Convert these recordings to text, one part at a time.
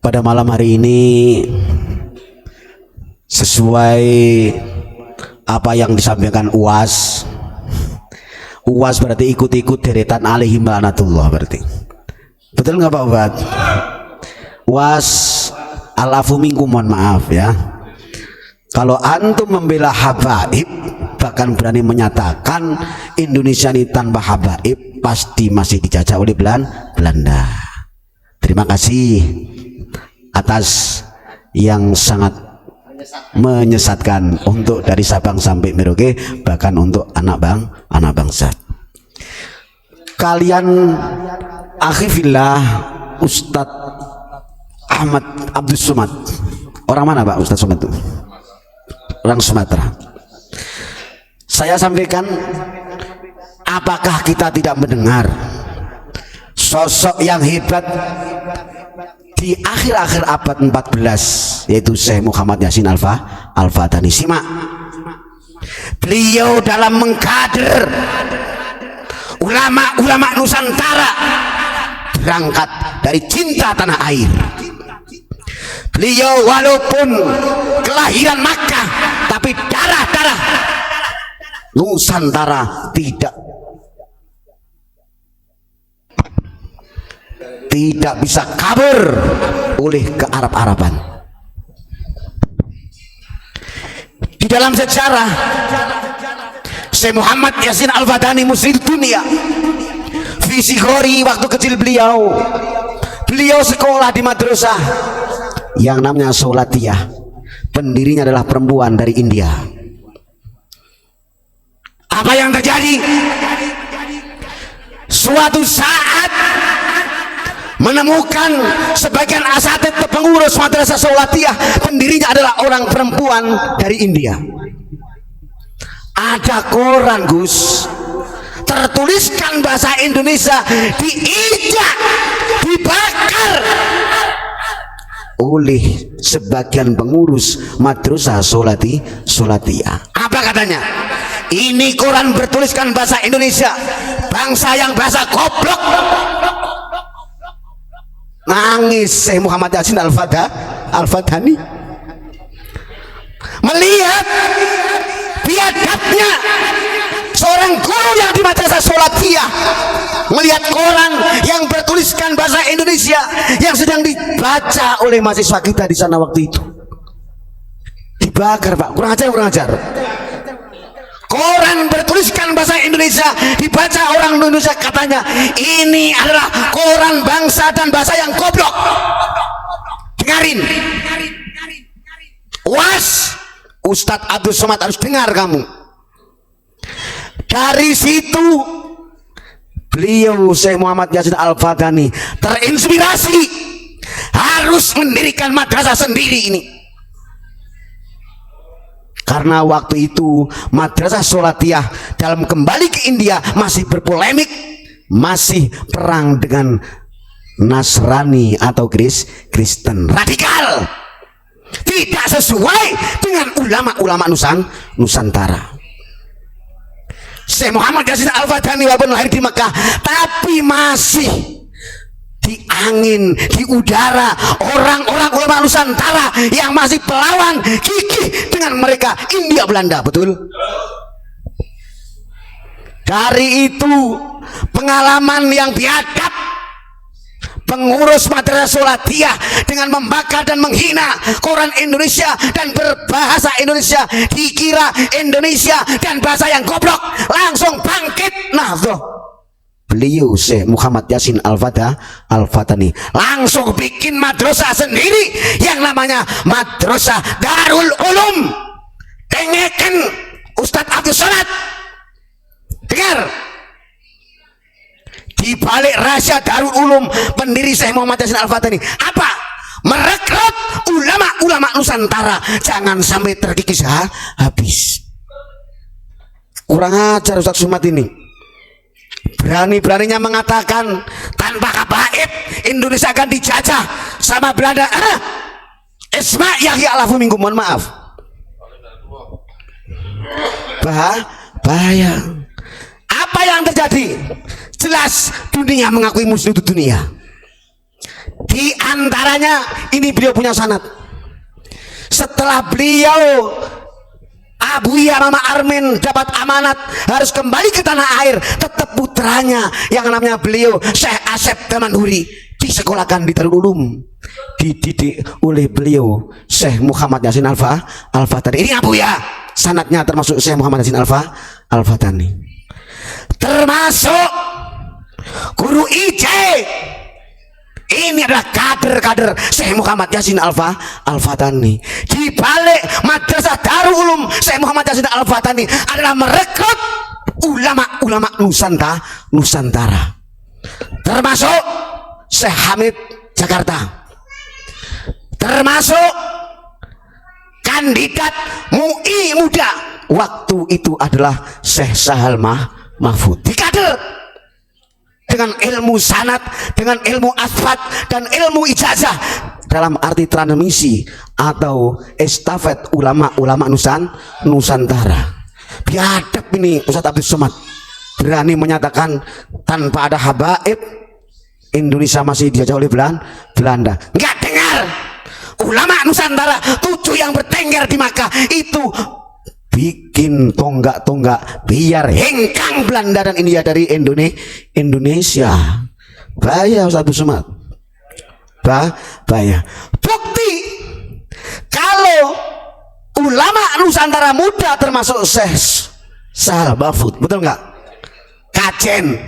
pada malam hari ini sesuai apa yang disampaikan UAS. UAS berarti ikut-ikut deretan alaihim laknatullah, berarti betul nggak Pak Ubad? UAS alafu minkum, mohon maaf ya, kalau antum membela habaib bahkan berani menyatakan Indonesia ini tanpa habaib pasti masih dijajah oleh Belanda. Terima kasih atas yang sangat menyesatkan untuk dari Sabang sampai Merauke, bahkan untuk anak bangsa. Kalian akhifillah Ustadz Ahmad Abdus Somad, orang mana Pak Ustadz Somad itu? Orang Sumatera. Saya sampaikan, apakah kita tidak mendengar sosok yang hebat di akhir-akhir abad 14, yaitu Syekh Muhammad Yasin Al-Fatani. Simak, beliau dalam mengkader ulama-ulama Nusantara berangkat dari cinta tanah air. Beliau walaupun kelahiran Makkah, tapi darah-darah Nusantara tidak bisa kabur oleh kearab-araban. Di dalam sejarah Syekh Muhammad Yasin Al-Fatani Musri Dunia, visi Ghori, waktu kecil beliau sekolah di madrasah yang namanya Solatiyah. Pendirinya adalah perempuan dari India. Apa yang terjadi? Suatu saat menemukan sebagian asatid pengurus madrasah Solatiyah, pendirinya adalah orang perempuan dari India. Ada koran Gus, tertuliskan bahasa Indonesia, diinjak, dibakar oleh sebagian pengurus madrasah Solatiyah. Apa katanya? Ini koran bertuliskan bahasa Indonesia, bangsa yang bahasa goblok. Nangis Syekh Muhammad Yasin Al-Fatani melihat biadabnya seorang guru yang di madrasah Solatiyah, melihat koran yang bertuliskan bahasa Indonesia yang sedang dibaca oleh mahasiswa kita di sana waktu itu. Dibakar Pak, kurang ajar. Koran bertuliskan bahasa Indonesia dibaca orang Indonesia, katanya ini adalah koran bangsa dan bahasa yang goblok. Dengarin, was Ustadz Abdul Somad harus dengar kamu. Dari situ beliau Syekh Muhammad Yasin Al-Fatani terinspirasi harus mendirikan madrasah sendiri ini. Karena waktu itu madrasah Solatiyah dalam kembali ke India masih berpolemik, masih perang dengan Nasrani atau Kristen radikal, tidak sesuai dengan ulama-ulama Nusantara. Syekh Muhammad Yasin Al-Fatani walaupun lahir di Mekah, tapi masih di angin, di udara orang-orang ulama Nusantara yang masih pelawan gigih dengan mereka India Belanda, betul? Dari itu pengalaman yang biadab pengurus madrasah Solatiyah dengan membakar dan menghina koran Indonesia dan berbahasa Indonesia, dikira Indonesia dan bahasa yang goblok, langsung bangkit Nahdlatul. Beliau Syekh Muhammad Yasin Al-Fatani langsung bikin madrasah sendiri yang namanya Madrasah Darul Ulum. Dengarkan Ustadz Abdul Somad, dengar. Di balik rahasia Darul Ulum pendiri Syekh Muhammad Yasin Al-Fatani apa? Merekrut ulama-ulama Nusantara, jangan sampai terkikis habis. Kurang ajar Ustadz Somad ini. Berani-beraninya mengatakan tanpa habaib Indonesia akan dijajah sama Belanda. Isma Yahya alafu minkum, mohon maaf. Bahaya. Apa yang terjadi? Jelas dunia mengakui musuh itu dunia. Di antaranya ini beliau punya sanad. Setelah beliau Abuya Mama Armin dapat amanat harus kembali ke tanah air, tetap putranya yang namanya beliau Syekh Asep Tamanhuri disekolahkan di Darul Ulum, dididik oleh beliau Syekh Muhammad Yasin Al-Fatani. Ini Abuya, sanadnya termasuk Syekh Muhammad Yasin Al-Fatani, termasuk guru IJ. Ini adalah kader-kader Syekh Muhammad Yasin Al-Fatani. Di balik Madrasah Darul Ulum Syekh Muhammad Yasin Al-Fatani adalah merekrut ulama-ulama Nusantara. Termasuk Syekh Hamid Jakarta. Termasuk kandidat MUI muda waktu itu adalah Syekh Sahal Mahfud. Di kader dengan ilmu sanad, dengan ilmu asfat dan ilmu ijazah dalam arti transmisi atau estafet ulama-ulama Nusantara. Biadab ini Ustaz Abdul Somad, berani menyatakan tanpa ada habaib Indonesia masih dijajah oleh Belanda. Enggak dengar ulama Nusantara 7 yang bertengger di Makkah itu bikin tonggak-tonggak biar hengkang Belanda dan India dari Indonesia. Bahaya Ustaz Abdul Somad, bahaya. Bukti kalau ulama Nusantara muda termasuk Syekh Sahal Mahfud, betul nggak? Kajen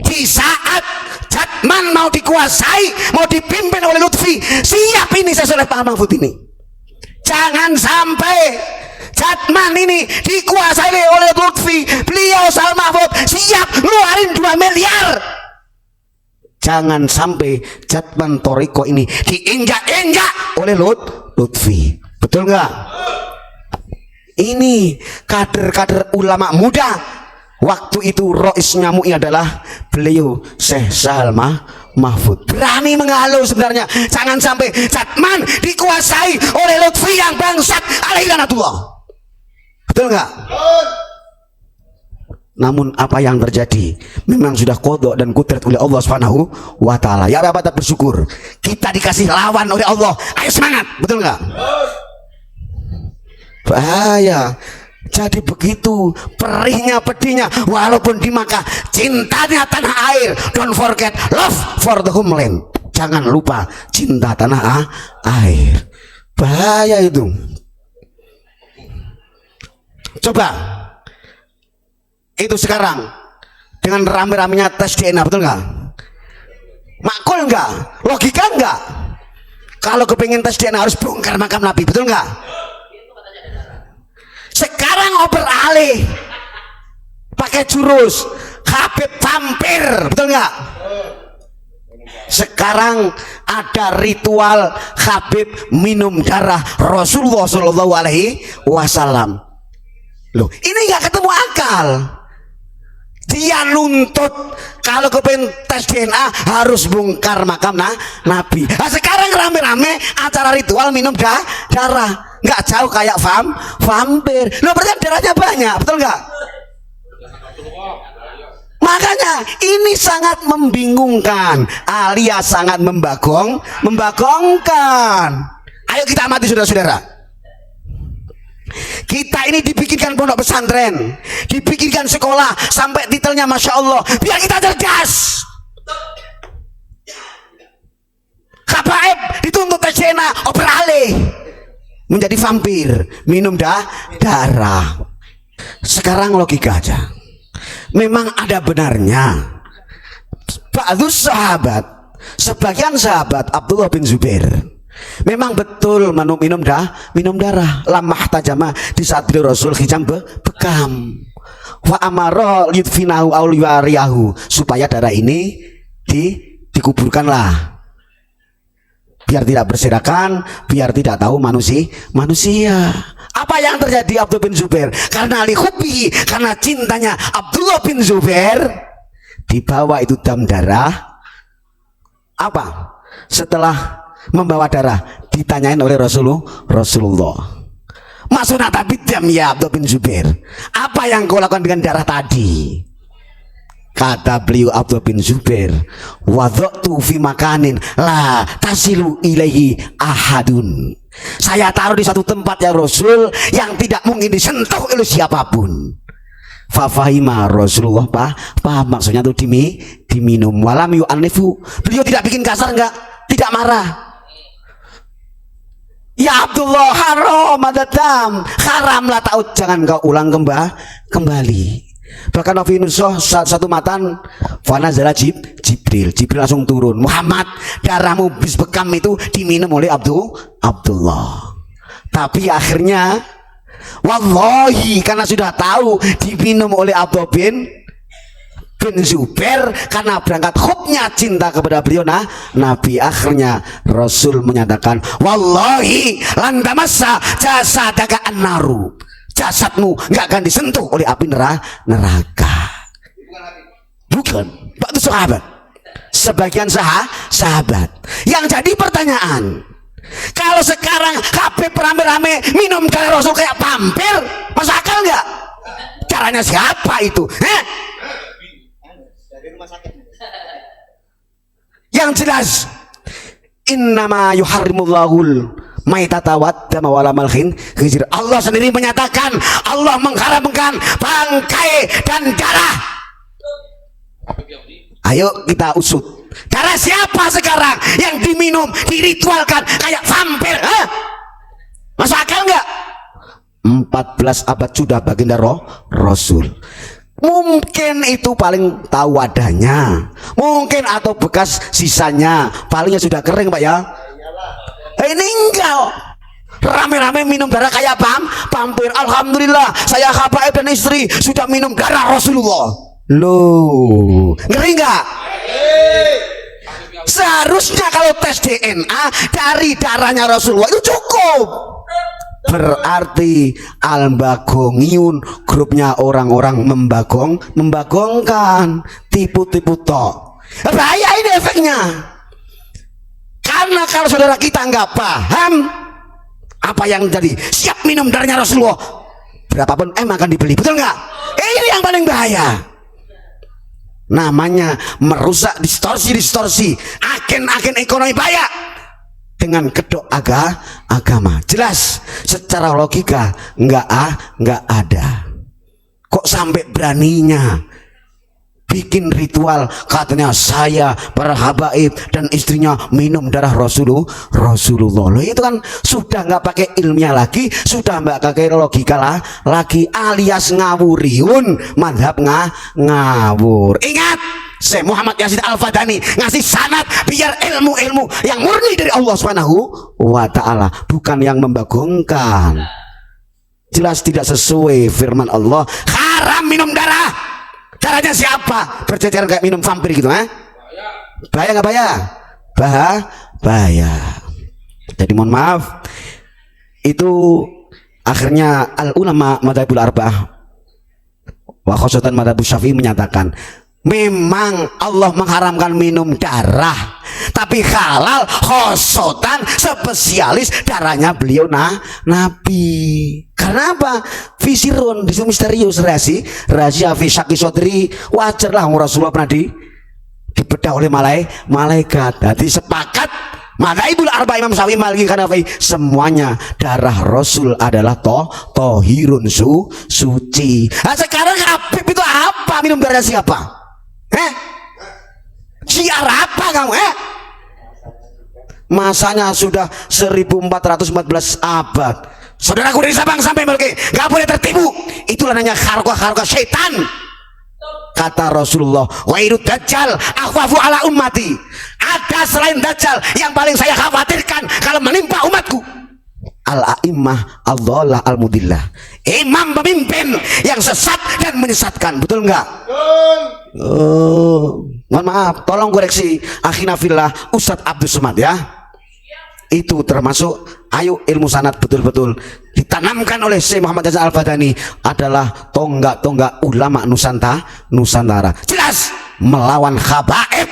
di saat Jatman mau dikuasai, mau dipimpin oleh Lutfi, siap ini saya Pak Mahfud ini. Jangan sampai Jatman ini dikuasai oleh Lutfi, beliau Sahal Mahfud siap ngeluarin 2 miliar. Jangan sampai Jatman Toriko ini diinjak-injak oleh Lutfi, betul nggak? Ini kader-kader ulama muda waktu itu. Roisnya MUI adalah beliau Syekh Sahal Mahfud. Berani menghalau sebenarnya, jangan sampai Jatman dikuasai oleh Lutfi yang bangsat alaihi laknatullah. Betul nggak? Namun apa yang terjadi memang sudah qadha dan qudrat oleh Allah Subhanahu wa taala. Ya Bapak, tetap bersyukur. Kita dikasih lawan oleh Allah. Ayo semangat, betul nggak? Bahaya. Jadi begitu perihnya pedihnya walaupun di Makkah, cintanya tanah air. Don't forget love for the homeland. Jangan lupa cinta tanah air. Bahaya itu. Coba itu sekarang dengan rame-ramenya tes DNA, betul nggak? Makul nggak? Logika nggak? Kalau kepingin tes DNA harus bongkar makam Nabi, betul nggak? Sekarang oper alih pakai jurus Habib vampir, betul nggak? Sekarang ada ritual Habib minum darah Rasulullah Shallallahu Alaihi Wasallam. Loh, ini nggak ketemu akal. Dia nuntut kalau kepengen tes DNA harus bongkar makam Nabi. Nah, sekarang rame-rame acara ritual minum darah, nggak jauh kayak vampir. Loh, berarti darahnya banyak, betul nggak? Makanya ini sangat membingungkan alias sangat membagongkan. Ayo kita amati saudara-saudara. Kita ini dibikinkan pondok pesantren, dibikinkan sekolah sampai titelnya Masya Allah, biar kita cerdas. Habaib dituntut tes DNA, oper alih menjadi vampir, minum darah. Sekarang logika aja. Memang ada benarnya ba'dus sahabat, sebagian sahabat Abdullah bin Zubair memang betul minum darah. Lamah tajama di saat beliau Rasul hijam bekam. Wa amaro lidfinahu awliwariyahu, supaya darah ini dikuburkanlah biar tidak berserakan, biar tidak tahu manusia. Apa yang terjadi Abdullah bin Zubair? Karena lihubihi, karena cintanya Abdullah bin Zubair, dibawa itu dam darah. Apa? Setelah membawa darah ditanyain oleh Rasulullah, maksudnya tapi diam ya Abdullah bin Zubair, apa yang kau lakukan dengan darah tadi? Kata beliau Abdullah bin Zubair, wadhatu fi makanin la tasilu ilaihi ahadun. Saya taruh di satu tempat ya Rasul yang tidak mungkin disentuh oleh siapapun. Fafahima Rasulullah paham maksudnya itu diminum. Walam yu'anifu, beliau tidak bikin kasar, enggak, tidak marah. Ya Abdullah, haram adatam, haramlah taut, jangan kau ulang kembali. Bahkan Nabi Nusoh satu matan fanazala Jibril langsung turun, Muhammad, darahmu bis bekam itu diminum oleh Abdullah. Tapi akhirnya wallahi karena sudah tahu diminum oleh Abdullah bin Zubair, karena berangkat hubnya cinta kepada beliau Nabi, akhirnya Rasul menyatakan wallahi lan tamassa jasadaka annaru, jasadmu nggak akan disentuh oleh api neraka. Bukan, waktu sahabat, sebagian sahabat. Yang jadi pertanyaan, kalau sekarang Habib rame-rame minum darah Rasul kayak vampir, masuk akal nggak? Caranya siapa itu? Yang jelas, innama yuharrimullahul maitata waddama walamal khinzir. Allah sendiri menyatakan Allah mengharamkan bangkai dan darah. Ayo kita usut, darah siapa sekarang yang diminum, diritualkan kayak vampir? Masuk akal nggak? 14 abad sudah baginda Rasul. Mungkin itu paling tahu wadahnya, mungkin atau bekas sisanya, palingnya sudah kering Pak ya. Ini enggak, rame-rame minum darah kayak vampir. Alhamdulillah saya habaib dan istri sudah minum darah Rasulullah. Loh, ngeri enggak? Seharusnya kalau tes DNA dari darahnya Rasulullah itu cukup. Berarti al-bagongiun, grupnya orang-orang membagongkan, tipu-tipu tok. Bahaya ini efeknya. Karena kalau saudara kita nggak paham apa yang jadi, siap minum darahnya Rasulullah, berapapun akan dibeli, betul nggak? Ini yang paling bahaya. Namanya merusak, distorsi agen-agen ekonomi bahaya dengan kedok agama. Jelas secara logika nggak ada. Kok sampai beraninya bikin ritual, katanya saya para habaib dan istrinya minum darah Rasulullah. Loh, itu kan sudah nggak pakai ilmiah lagi, sudah nggak pakai logika lagi, alias ngawuriun, madhab ngawur. Ingat, Syekh Muhammad Yasin Al-Fadani ngasih sanad biar ilmu-ilmu yang murni dari Allah Subhanahu wa ta'ala, bukan yang membagongkan. Jelas tidak sesuai firman Allah, haram minum darah. Darahnya siapa? Berjajaran kayak minum vampir gitu, bahaya nggak bahaya? Bahaya. Jadi mohon maaf, itu akhirnya al ulama madzhabul arba'ah wa khosatan madzhabus syafi'i menyatakan memang Allah mengharamkan minum darah, tapi halal khosotan spesialis darahnya beliau Nabi. Karena apa? Fisirun, itu misterius, rahasia fisaki sodri. Wajarlah Rasulullah pernah dibedah oleh malaikat. Jadi sepakat madzhabul arba Imam Syafi'i, Maliki, Hanafi, semuanya darah Rasul adalah tohirun, suci. Nah, sekarang Habib itu apa? Minum darah siapa? Syiar apa kamu? Masanya sudah 1414 abad. Saudaraku dari Sabang sampai Merauke, gak boleh tertipu. Itulah namanya kharqah setan. Kata Rasulullah, wairud dajjal akhwafu ala ummati. Ada selain dajjal yang paling saya khawatirkan kalau menimpa umatku, al-a'immah ad-dhallah al-mudillah, imam pemimpin yang sesat dan menyesatkan. Betul enggak? Mohon maaf, tolong koreksi akhina fillah Ustadz Abdul Somad ya. Itu termasuk, ayo ilmu sanad betul-betul ditanamkan oleh Syekh Muhammad Yasin Al-Fadani, adalah tonggak-tonggak ulama Nusantara. Jelas melawan habaib,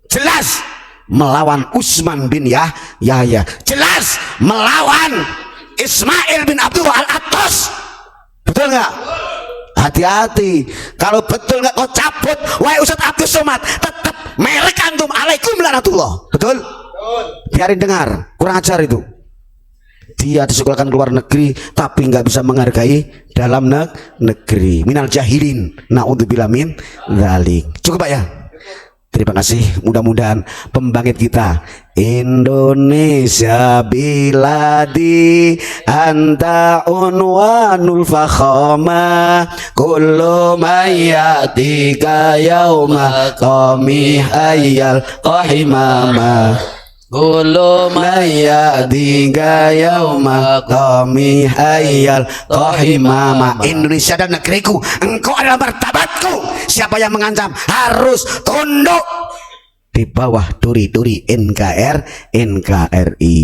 jelas melawan Utsman bin Yahya, jelas melawan Ismail bin Abdullah Al-Attas. Betul nggak? hati-hati. Kalau betul nggak kau cabut, wahai Ustadz Abdus Somad, tetap merek antum. Alaikum laknatullah. Betul? Biarin dengar, kurang ajar itu. Dia disekolahkan ke luar negeri tapi nggak bisa menghargai dalam negeri. Minal jahilin. Na'udzubillah min dzalik. Cukup Pak ya. Terima kasih, mudah-mudahan pembangkit kita Indonesia biladi anta unwanul fakhama kullu mayyatika yauma qami hayyal qahimama kullu mayyatika yauma qami hayyal qahimama. Indonesia dan negeriku, engkau adalah martabatku. Siapa yang mengancam harus tunduk di bawah duri-duri NKRI.